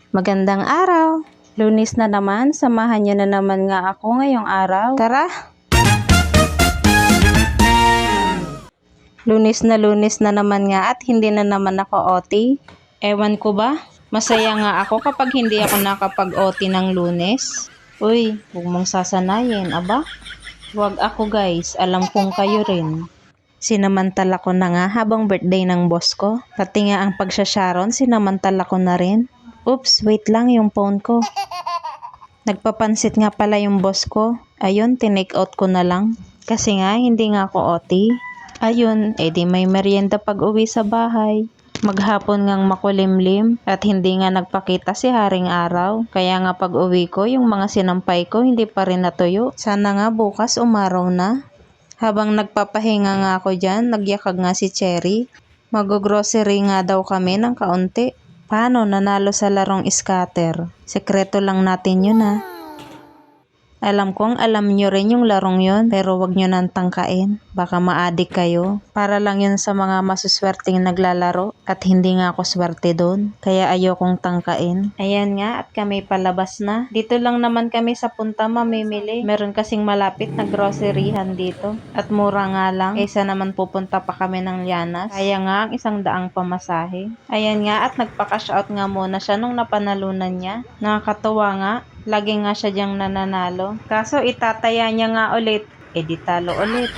Magandang araw! Lunes na naman, samahan niyo na naman nga ako ngayong araw. Tara! Lunes na naman nga at hindi na naman ako OT. Ewan ko ba? Masaya nga ako kapag hindi ako nakapag-OT ng Lunes. Uy, huwag mong sasanayin, aba? Huwag ako guys, alam kong kayo rin. Sinamantala ko na nga habang birthday ng boss ko. Pati nga ang pagsasharon, sinamantala ko na rin. Oops, wait lang yung phone ko. Nagpapansit nga pala yung boss ko. Ayun, tinake out ko na lang. Kasi nga, hindi nga ako OT. Ayun, edi may merienda pag uwi sa bahay. Maghapon ngang makulimlim at hindi nga nagpakita si Haring Araw. Kaya nga pag uwi ko, yung mga sinampay ko hindi pa rin natuyo. Sana nga bukas umaraw na. Habang nagpapahinga nga ako dyan, nagyakag nga si Cherry. Mag-grocery nga daw kami ng kaunti. Paano nanalo sa larong scatter? Sekreto lang natin yun ha. Alam kong alam nyo rin yung larong yun, pero wag nyo nang tangkain. Baka ma-addict kayo. Para lang yun sa mga masuswerteng naglalaro at hindi nga ako swerte doon. Kaya ayokong tangkain. Ayan nga at kami palabas na. Dito lang naman kami sa punta mamimili. Meron kasing malapit na groceryhan dito. At mura nga lang. Kaysa naman pupunta pa kami ng Llanas. Kaya nga ang 100 pamasahe. Ayan nga at nagpa-cash out nga muna siya nung napanalunan niya. Nakakatuwa nga. Lagi nga siya diyang nananalo. Kaso itataya niya nga ulit. Di talo ulit.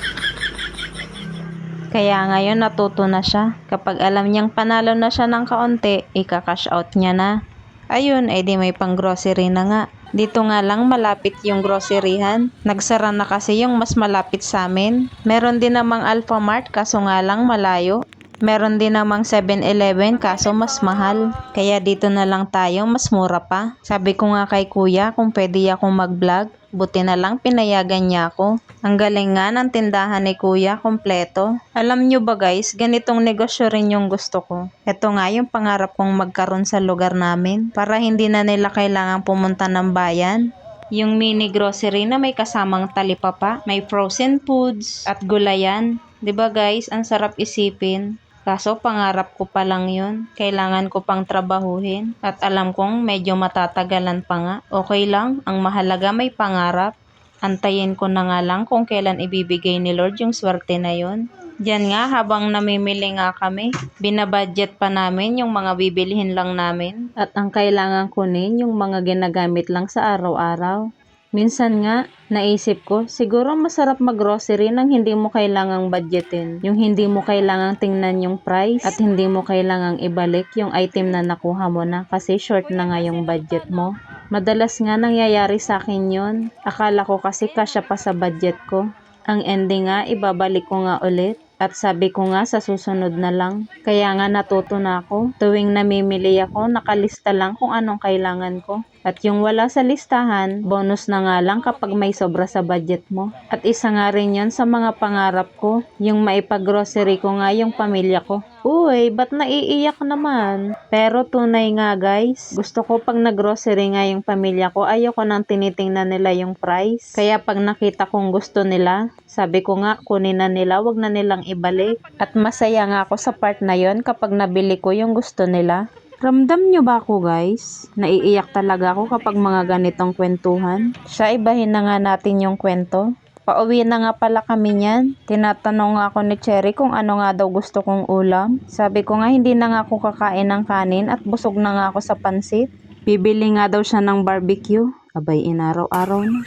Kaya ngayon natuto na siya. Kapag alam niyang panalo na siya ng kaunti, ika-cash out niya na. Ayun, di may pang grocery na nga. Dito nga lang malapit yung groceryhan. Nagsara na kasi yung mas malapit sa amin. Meron din namang Alphamart kaso nga lang malayo. Meron din namang 7-Eleven kaso mas mahal. Kaya dito na lang tayo, mas mura pa. Sabi ko nga kay kuya kung pwede akong mag-vlog. Buti na lang pinayagan niya ako. Ang galing nga ng tindahan ni kuya, kompleto. Alam nyo ba guys, ganitong negosyo rin yung gusto ko. Ito nga yung pangarap kong magkaroon sa lugar namin. Para hindi na nila kailangang pumunta ng bayan. Yung mini grocery na may kasamang talipapa, may frozen foods at gulayan. 'Di ba guys, ang sarap isipin. Kaso pangarap ko pa lang yun. Kailangan ko pang trabahuhin. At alam kong medyo matatagalan pa nga. Okay lang, ang mahalaga may pangarap. Antayin ko na nga lang kung kailan ibibigay ni Lord yung swerte na yun. Diyan nga habang namimili nga kami, binabudget pa namin yung mga bibilihin lang namin. At ang kailangan kunin yung mga ginagamit lang sa araw-araw. Minsan nga, naisip ko, siguro masarap mag-grocery nang hindi mo kailangang budgetin. Yung hindi mo kailangang tingnan yung price at hindi mo kailangang ibalik yung item na nakuha mo na kasi short na nga yung budget mo. Madalas nga nangyayari sa akin yun. Akala ko kasi kasya pa sa budget ko. Ang ending nga, ibabalik ko nga ulit. At sabi ko nga sa susunod na lang. Kaya nga natuto na ako. Tuwing namimili ako, nakalista lang kung anong kailangan ko. At yung wala sa listahan, bonus na nga lang kapag may sobra sa budget mo. At isa nga rin yun sa mga pangarap ko, yung maipag-grocery ko nga yung pamilya ko. Uy, ba't naiiyak naman? Pero tunay nga guys, gusto ko pag nag-grocery nga yung pamilya ko, ayoko nang tinitingnan nila yung price. Kaya pag nakita kong gusto nila, sabi ko nga kunin na nila, wag na nilang ibalik. At masaya nga ako sa part na yon kapag nabili ko yung gusto nila. Ramdam nyo ba ako guys? Naiiyak talaga ako kapag mga ganitong kwentuhan. Siya, ibahin na nga natin yung kwento. Pauwi na nga pala kami niyan. Tinatanong nga ako ni Cherry kung ano nga daw gusto kong ulam. Sabi ko nga hindi na nga ako kakain ng kanin at busog na nga ako sa pansit. Bibili nga daw siya ng barbecue. Abay, inaraw-araw na.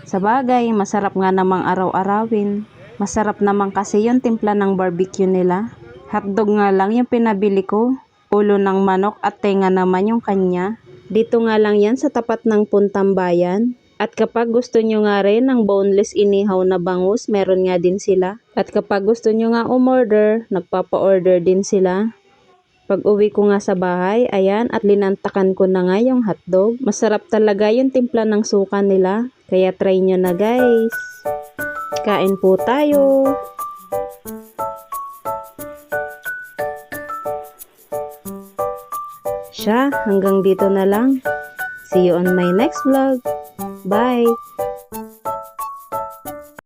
Sabagay, masarap nga namang araw-arawin. Masarap naman kasi yung timpla ng barbecue nila. Hotdog nga lang yung pinabili ko. Ulo ng manok at tenga naman yung kanya. Dito nga lang yan sa tapat ng Puntang Bayan. At kapag gusto nyo nga rin ng boneless inihaw na bangus, meron nga din sila. At kapag gusto nyo nga umorder, nagpapa-order din sila. Pag uwi ko nga sa bahay, ayan, at linantakan ko na nga yung hotdog. Masarap talaga yung timpla ng suka nila. Kaya try nyo na guys. Kain po tayo. Siya, hanggang dito na lang. See you on my next vlog. Bye!